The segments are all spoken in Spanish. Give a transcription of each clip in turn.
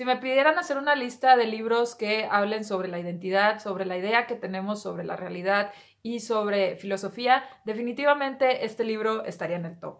Si me pidieran hacer una lista de libros que hablen sobre la identidad, sobre la idea que tenemos sobre la realidad y sobre filosofía, definitivamente este libro estaría en el top.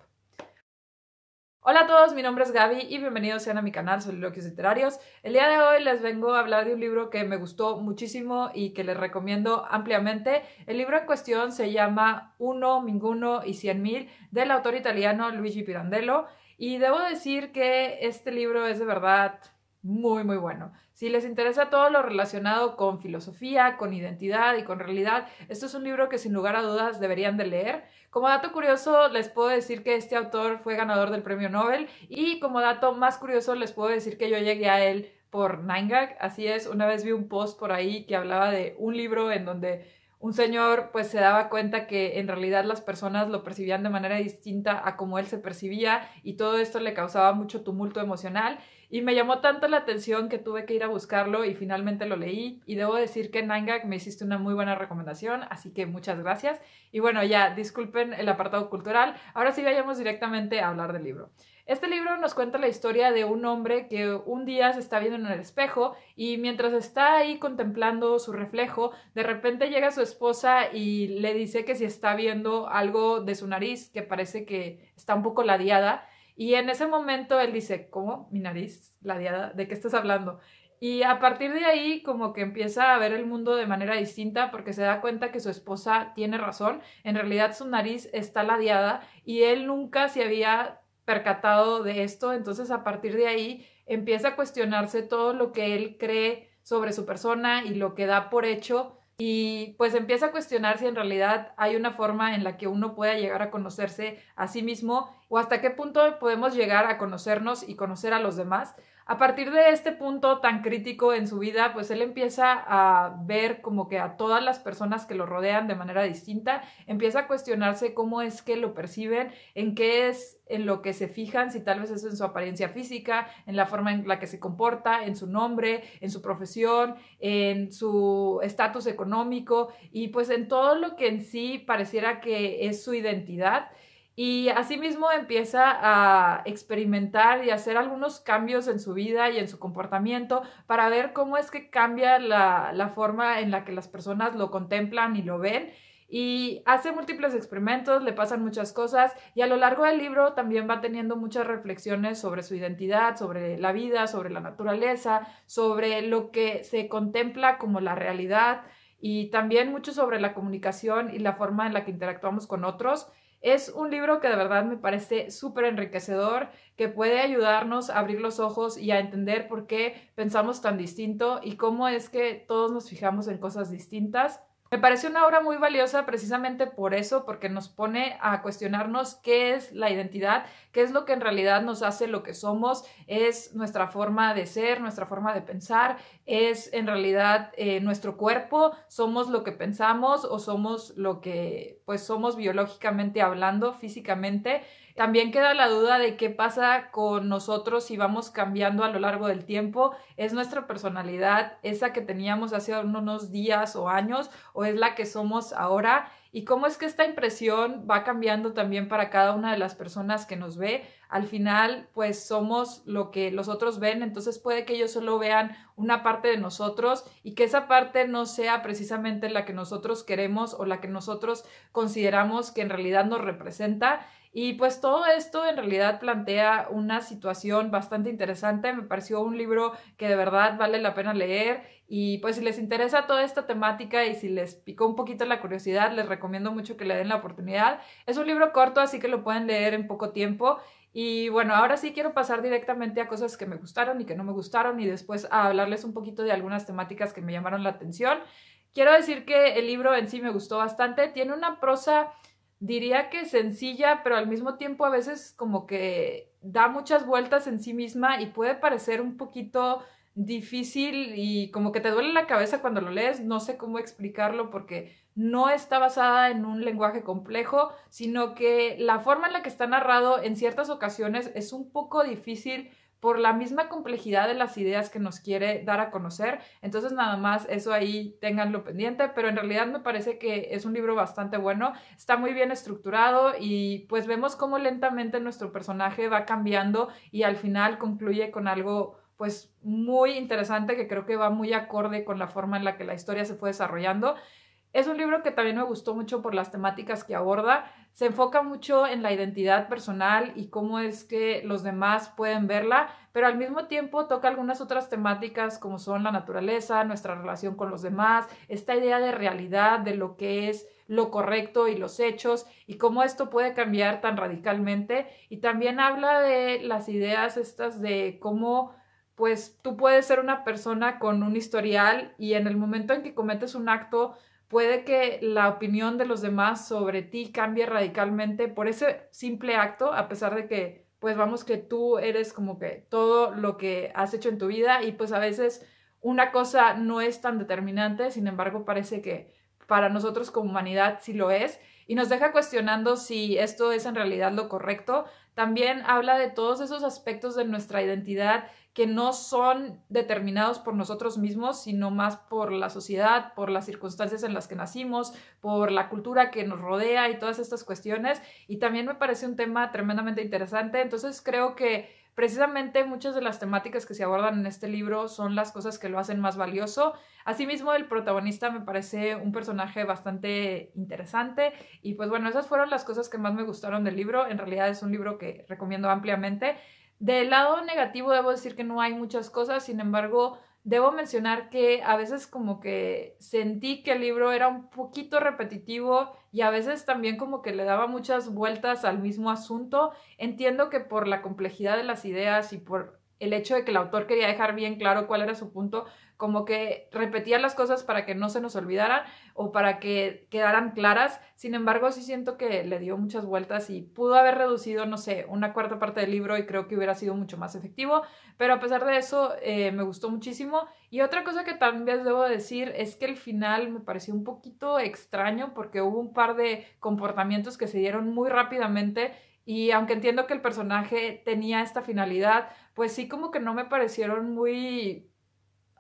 Hola a todos, mi nombre es Gaby y bienvenidos sean a mi canal Soliloquios Literarios. El día de hoy les vengo a hablar de un libro que me gustó muchísimo y que les recomiendo ampliamente. El libro en cuestión se llama Uno, Ninguno y 100.000 del autor italiano Luigi Pirandello y debo decir que este libro es de verdad muy bueno. Si les interesa todo lo relacionado con filosofía, con identidad y con realidad, esto es un libro que sin lugar a dudas deberían de leer. Como dato curioso les puedo decir que este autor fue ganador del premio Nobel y como dato más curioso les puedo decir que yo llegué a él por 9gag. Así es, una vez vi un post por ahí que hablaba de un libro en donde un señor pues se daba cuenta que en realidad las personas lo percibían de manera distinta a como él se percibía y todo esto le causaba mucho tumulto emocional y me llamó tanto la atención que tuve que ir a buscarlo y finalmente lo leí y debo decir que 9gag me hiciste una muy buena recomendación, así que muchas gracias. Y bueno, ya disculpen el apartado cultural, ahora sí vayamos directamente a hablar del libro. Este libro nos cuenta la historia de un hombre que un día se está viendo en el espejo y mientras está ahí contemplando su reflejo, de repente llega su esposa y le dice que si está viendo algo de su nariz, que parece que está un poco ladeada. Y en ese momento él dice, ¿cómo? ¿Mi nariz ladeada? ¿De qué estás hablando? Y a partir de ahí como que empieza a ver el mundo de manera distinta porque se da cuenta que su esposa tiene razón. En realidad su nariz está ladeada y él nunca se había percatado de esto. Entonces a partir de ahí empieza a cuestionarse todo lo que él cree sobre su persona y lo que da por hecho. Y pues empieza a cuestionar si en realidad hay una forma en la que uno pueda llegar a conocerse a sí mismo o hasta qué punto podemos llegar a conocernos y conocer a los demás. A partir de este punto tan crítico en su vida, pues él empieza a ver como que a todas las personas que lo rodean de manera distinta, empieza a cuestionarse cómo es que lo perciben, en qué es en lo que se fijan, si tal vez es en su apariencia física, en la forma en la que se comporta, en su nombre, en su profesión, en su estatus económico y pues en todo lo que en sí pareciera que es su identidad. Y asimismo empieza a experimentar y hacer algunos cambios en su vida y en su comportamiento para ver cómo es que cambia la forma en la que las personas lo contemplan y lo ven. Y hace múltiples experimentos, le pasan muchas cosas y a lo largo del libro también va teniendo muchas reflexiones sobre su identidad, sobre la vida, sobre la naturaleza, sobre lo que se contempla como la realidad y también mucho sobre la comunicación y la forma en la que interactuamos con otros. Es un libro que de verdad me parece súper enriquecedor, que puede ayudarnos a abrir los ojos y a entender por qué pensamos tan distinto y cómo es que todos nos fijamos en cosas distintas. Me parece una obra muy valiosa precisamente por eso, porque nos pone a cuestionarnos qué es la identidad, qué es lo que en realidad nos hace lo que somos, es nuestra forma de ser, nuestra forma de pensar, es en realidad nuestro cuerpo, somos lo que pensamos o somos lo que pues somos biológicamente hablando, físicamente. También queda la duda de qué pasa con nosotros si vamos cambiando a lo largo del tiempo. ¿Es nuestra personalidad esa que teníamos hace unos días o años o es la que somos ahora? ¿Y cómo es que esta impresión va cambiando también para cada una de las personas que nos ve? Al final, pues somos lo que los otros ven, entonces puede que ellos solo vean una parte de nosotros y que esa parte no sea precisamente la que nosotros queremos o la que nosotros consideramos que en realidad nos representa. Y pues todo esto en realidad plantea una situación bastante interesante. Me pareció un libro que de verdad vale la pena leer y pues si les interesa toda esta temática y si les picó un poquito la curiosidad, les recomiendo mucho que le den la oportunidad. Es un libro corto, así que lo pueden leer en poco tiempo. Y bueno, ahora sí quiero pasar directamente a cosas que me gustaron y que no me gustaron y después a hablarles un poquito de algunas temáticas que me llamaron la atención. Quiero decir que el libro en sí me gustó bastante. Tiene una prosa, diría que sencilla, pero al mismo tiempo a veces como que da muchas vueltas en sí misma y puede parecer un poquito difícil y como que te duele la cabeza cuando lo lees. No sé cómo explicarlo porque no está basada en un lenguaje complejo, sino que la forma en la que está narrado en ciertas ocasiones es un poco difícil por la misma complejidad de las ideas que nos quiere dar a conocer. Entonces nada más eso ahí ténganlo pendiente, pero en realidad me parece que es un libro bastante bueno, está muy bien estructurado y pues vemos cómo lentamente nuestro personaje va cambiando y al final concluye con algo pues muy interesante, que creo que va muy acorde con la forma en la que la historia se fue desarrollando. Es un libro que también me gustó mucho por las temáticas que aborda. Se enfoca mucho en la identidad personal y cómo es que los demás pueden verla, pero al mismo tiempo toca algunas otras temáticas como son la naturaleza, nuestra relación con los demás, esta idea de realidad, de lo que es lo correcto y los hechos y cómo esto puede cambiar tan radicalmente. Y también habla de las ideas estas de cómo pues tú puedes ser una persona con un historial y en el momento en que cometes un acto puede que la opinión de los demás sobre ti cambie radicalmente por ese simple acto, a pesar de que, pues vamos, que tú eres como que todo lo que has hecho en tu vida y pues a veces una cosa no es tan determinante, sin embargo parece que para nosotros como humanidad sí lo es y nos deja cuestionando si esto es en realidad lo correcto. También habla de todos esos aspectos de nuestra identidad que no son determinados por nosotros mismos, sino más por la sociedad, por las circunstancias en las que nacimos, por la cultura que nos rodea y todas estas cuestiones. Y también me parece un tema tremendamente interesante. Entonces creo que precisamente muchas de las temáticas que se abordan en este libro son las cosas que lo hacen más valioso. Asimismo, el protagonista me parece un personaje bastante interesante y pues bueno, esas fueron las cosas que más me gustaron del libro. En realidad es un libro que recomiendo ampliamente. Del lado negativo debo decir que no hay muchas cosas, sin embargo, debo mencionar que a veces como que sentí que el libro era un poquito repetitivo y a veces también como que le daba muchas vueltas al mismo asunto. Entiendo que por la complejidad de las ideas y por el hecho de que el autor quería dejar bien claro cuál era su punto, como que repetía las cosas para que no se nos olvidaran o para que quedaran claras. Sin embargo, sí siento que le dio muchas vueltas y pudo haber reducido, no sé, una cuarta parte del libro y creo que hubiera sido mucho más efectivo. Pero a pesar de eso, me gustó muchísimo. Y otra cosa que también debo decir es que el final me pareció un poquito extraño porque hubo un par de comportamientos que se dieron muy rápidamente y aunque entiendo que el personaje tenía esta finalidad, pues sí como que no me parecieron muy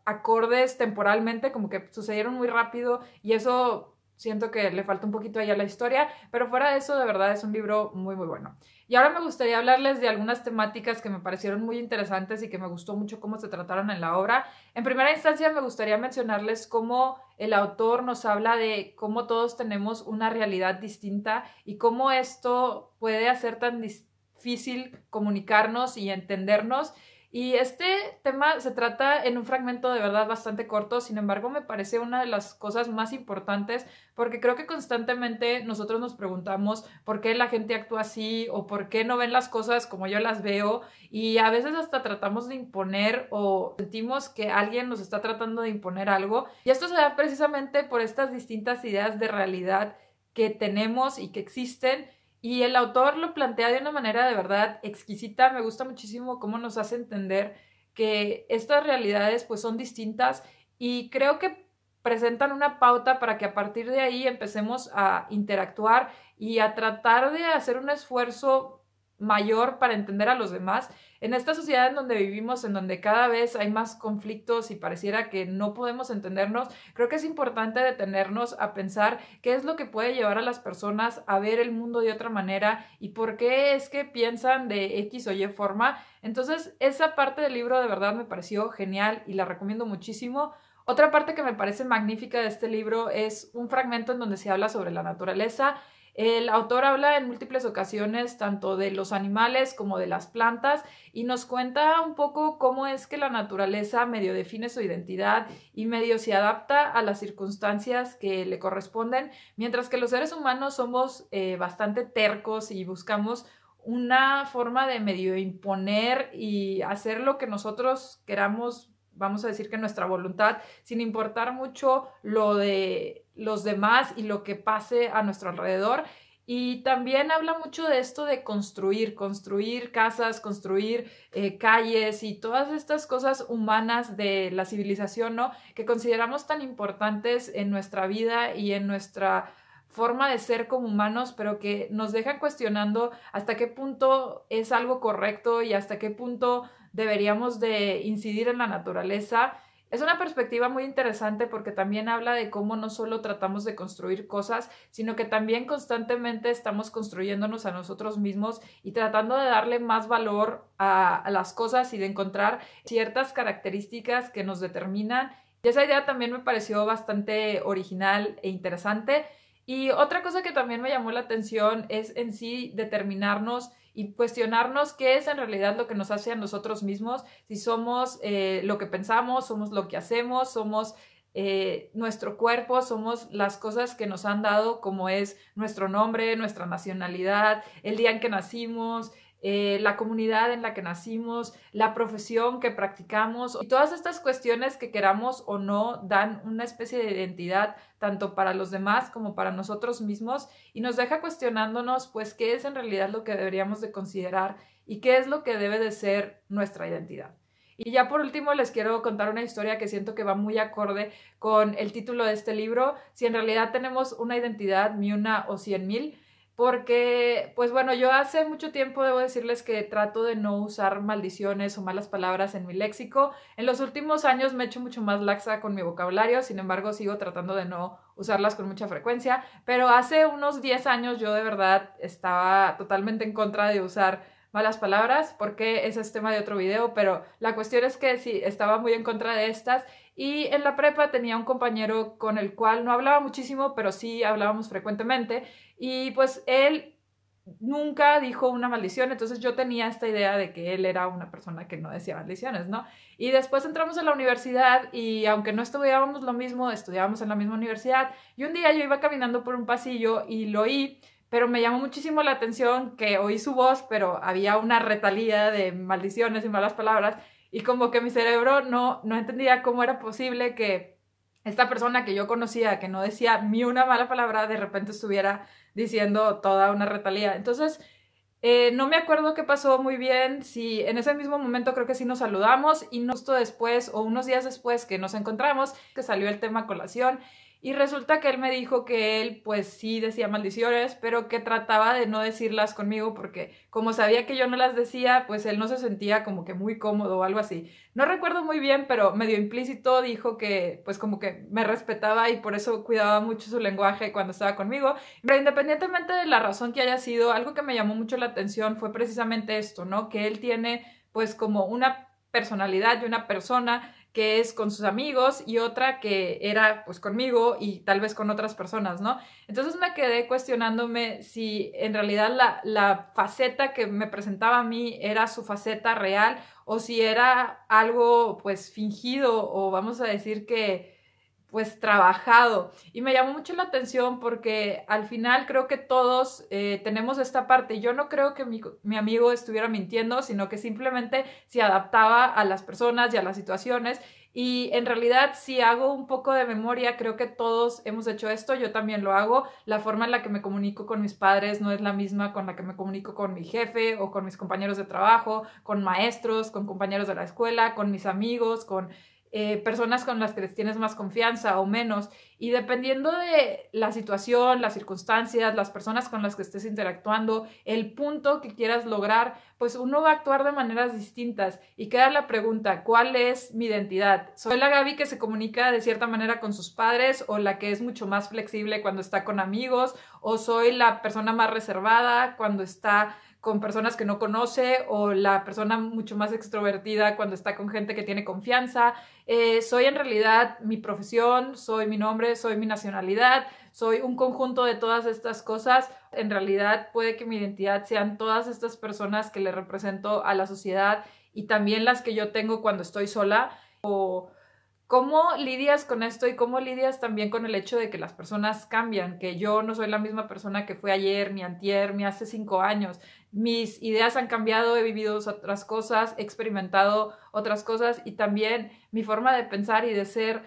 acordes temporalmente, como que sucedieron muy rápido y eso siento que le falta un poquito ahí a la historia, pero fuera de eso, de verdad es un libro muy, muy bueno. Y ahora me gustaría hablarles de algunas temáticas que me parecieron muy interesantes y que me gustó mucho cómo se trataron en la obra. En primera instancia, me gustaría mencionarles cómo el autor nos habla de cómo todos tenemos una realidad distinta y cómo esto puede hacer tan difícil comunicarnos y entendernos. Y este tema se trata en un fragmento de verdad bastante corto, sin embargo me parece una de las cosas más importantes porque creo que constantemente nosotros nos preguntamos por qué la gente actúa así o por qué no ven las cosas como yo las veo y a veces hasta tratamos de imponer o sentimos que alguien nos está tratando de imponer algo y esto se da precisamente por estas distintas ideas de realidad que tenemos y que existen. Y el autor lo plantea de una manera de verdad exquisita. Me gusta muchísimo cómo nos hace entender que estas realidades pues son distintas y creo que presentan una pauta para que a partir de ahí empecemos a interactuar y a tratar de hacer un esfuerzo mayor para entender a los demás. En esta sociedad en donde vivimos, en donde cada vez hay más conflictos y pareciera que no podemos entendernos, creo que es importante detenernos a pensar qué es lo que puede llevar a las personas a ver el mundo de otra manera y por qué es que piensan de X o Y forma. Entonces, esa parte del libro de verdad me pareció genial y la recomiendo muchísimo. Otra parte que me parece magnífica de este libro es un fragmento en donde se habla sobre la naturaleza. El autor habla en múltiples ocasiones tanto de los animales como de las plantas y nos cuenta un poco cómo es que la naturaleza medio define su identidad y medio se adapta a las circunstancias que le corresponden, mientras que los seres humanos somos bastante tercos y buscamos una forma de medio imponer y hacer lo que nosotros queramos, vamos a decir que nuestra voluntad, sin importar mucho lo de los demás y lo que pase a nuestro alrededor. Y también habla mucho de esto de construir casas, construir calles y todas estas cosas humanas de la civilización, ¿no? Que consideramos tan importantes en nuestra vida y en nuestra forma de ser como humanos, pero que nos dejan cuestionando hasta qué punto es algo correcto y hasta qué punto deberíamos de incidir en la naturaleza. Es una perspectiva muy interesante porque también habla de cómo no solo tratamos de construir cosas, sino que también constantemente estamos construyéndonos a nosotros mismos y tratando de darle más valor a las cosas y de encontrar ciertas características que nos determinan. Y esa idea también me pareció bastante original e interesante. Y otra cosa que también me llamó la atención es en sí determinarnos y cuestionarnos qué es en realidad lo que nos hace a nosotros mismos, si somos lo que pensamos, somos lo que hacemos, somos nuestro cuerpo, somos las cosas que nos han dado, como es nuestro nombre, nuestra nacionalidad, el día en que nacimos, la comunidad en la que nacimos, la profesión que practicamos, y todas estas cuestiones que queramos o no dan una especie de identidad tanto para los demás como para nosotros mismos, y nos deja cuestionándonos pues qué es en realidad lo que deberíamos de considerar y qué es lo que debe de ser nuestra identidad. Y ya por último les quiero contar una historia que siento que va muy acorde con el título de este libro, si en realidad tenemos una identidad, ni una o 100,000. Porque, pues bueno, yo hace mucho tiempo debo decirles que trato de no usar maldiciones o malas palabras en mi léxico. En los últimos años me he hecho mucho más laxa con mi vocabulario, sin embargo sigo tratando de no usarlas con mucha frecuencia, pero hace unos 10 años yo de verdad estaba totalmente en contra de usar malas palabras, porque ese es tema de otro video, pero la cuestión es que sí, estaba muy en contra de estas. Y en la prepa tenía un compañero con el cual no hablaba muchísimo, pero sí hablábamos frecuentemente. Y pues él nunca dijo una maldición, entonces yo tenía esta idea de que él era una persona que no decía maldiciones, ¿no? Y después entramos a la universidad y aunque no estudiábamos lo mismo, estudiábamos en la misma universidad. Y un día yo iba caminando por un pasillo y lo oí, pero me llamó muchísimo la atención que oí su voz, pero había una retalía de maldiciones y malas palabras. Y como que mi cerebro no entendía cómo era posible que esta persona que yo conocía, que no decía ni una mala palabra, de repente estuviera diciendo toda una retalía. Entonces, no me acuerdo qué pasó muy bien, si en ese mismo momento creo que sí nos saludamos y justo después o unos días después que nos encontramos, que salió el tema colación. Y resulta que él me dijo que él pues sí decía maldiciones, pero que trataba de no decirlas conmigo porque como sabía que yo no las decía, pues él no se sentía como que muy cómodo o algo así. No recuerdo muy bien, pero medio implícito dijo que pues como que me respetaba y por eso cuidaba mucho su lenguaje cuando estaba conmigo. Pero independientemente de la razón que haya sido, algo que me llamó mucho la atención fue precisamente esto, ¿no? Que él tiene pues como una personalidad y una persona que es con sus amigos y otra que era pues conmigo y tal vez con otras personas, ¿no? Entonces me quedé cuestionándome si en realidad la faceta que me presentaba a mí era su faceta real o si era algo pues fingido o vamos a decir que pues trabajado. Y me llamó mucho la atención porque al final creo que todos tenemos esta parte. Yo no creo que mi amigo estuviera mintiendo, sino que simplemente se adaptaba a las personas y a las situaciones. Y en realidad, si hago un poco de memoria, creo que todos hemos hecho esto, yo también lo hago. La forma en la que me comunico con mis padres no es la misma con la que me comunico con mi jefe o con mis compañeros de trabajo, con maestros, con compañeros de la escuela, con mis amigos, con personas con las que les tienes más confianza o menos, y dependiendo de la situación, las circunstancias, las personas con las que estés interactuando, el punto que quieras lograr, pues uno va a actuar de maneras distintas y queda la pregunta, ¿cuál es mi identidad? ¿Soy la Gaby que se comunica de cierta manera con sus padres o la que es mucho más flexible cuando está con amigos o soy la persona más reservada cuando está con personas que no conoce o la persona mucho más extrovertida cuando está con gente que tiene confianza? Soy en realidad mi profesión, soy mi nombre, soy mi nacionalidad, soy un conjunto de todas estas cosas. En realidad puede que mi identidad sean todas estas personas que le represento a la sociedad y también las que yo tengo cuando estoy sola. O ¿cómo lidias con esto y cómo lidias también con el hecho de que las personas cambian? Que yo no soy la misma persona que fue ayer, ni antier, ni hace 5 años. Mis ideas han cambiado, he vivido otras cosas, he experimentado otras cosas y también mi forma de pensar y de ser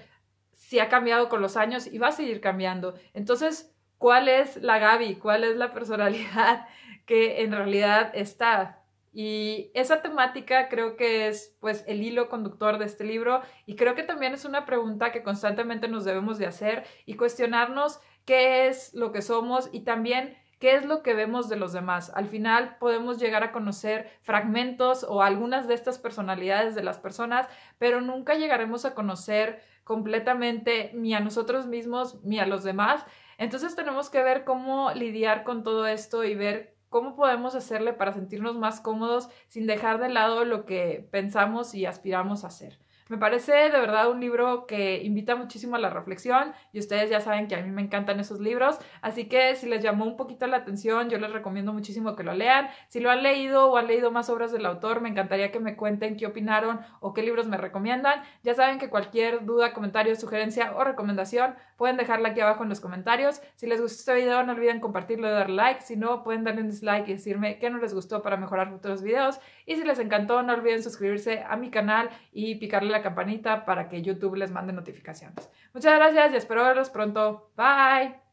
sí ha cambiado con los años y va a seguir cambiando. Entonces, ¿cuál es la Gaby? ¿Cuál es la personalidad que en realidad está? Y esa temática creo que es pues el hilo conductor de este libro y creo que también es una pregunta que constantemente nos debemos de hacer y cuestionarnos qué es lo que somos y también qué es lo que vemos de los demás. Al final podemos llegar a conocer fragmentos o algunas de estas personalidades de las personas, pero nunca llegaremos a conocer completamente ni a nosotros mismos ni a los demás. Entonces tenemos que ver cómo lidiar con todo esto y ver cómo podemos hacerle para sentirnos más cómodos sin dejar de lado lo que pensamos y aspiramos a hacer. Me parece de verdad un libro que invita muchísimo a la reflexión y ustedes ya saben que a mí me encantan esos libros, así que si les llamó un poquito la atención, yo les recomiendo muchísimo que lo lean. Si lo han leído o han leído más obras del autor, me encantaría que me cuenten qué opinaron o qué libros me recomiendan. Ya saben que cualquier duda, comentario, sugerencia o recomendación pueden dejarla aquí abajo en los comentarios. Si les gustó este video, no olviden compartirlo y darle like. Si no, pueden darle un dislike y decirme qué no les gustó para mejorar futuros videos. Y si les encantó, no olviden suscribirse a mi canal y picarle la campanita para que YouTube les mande notificaciones. Muchas gracias y espero verlos pronto. Bye.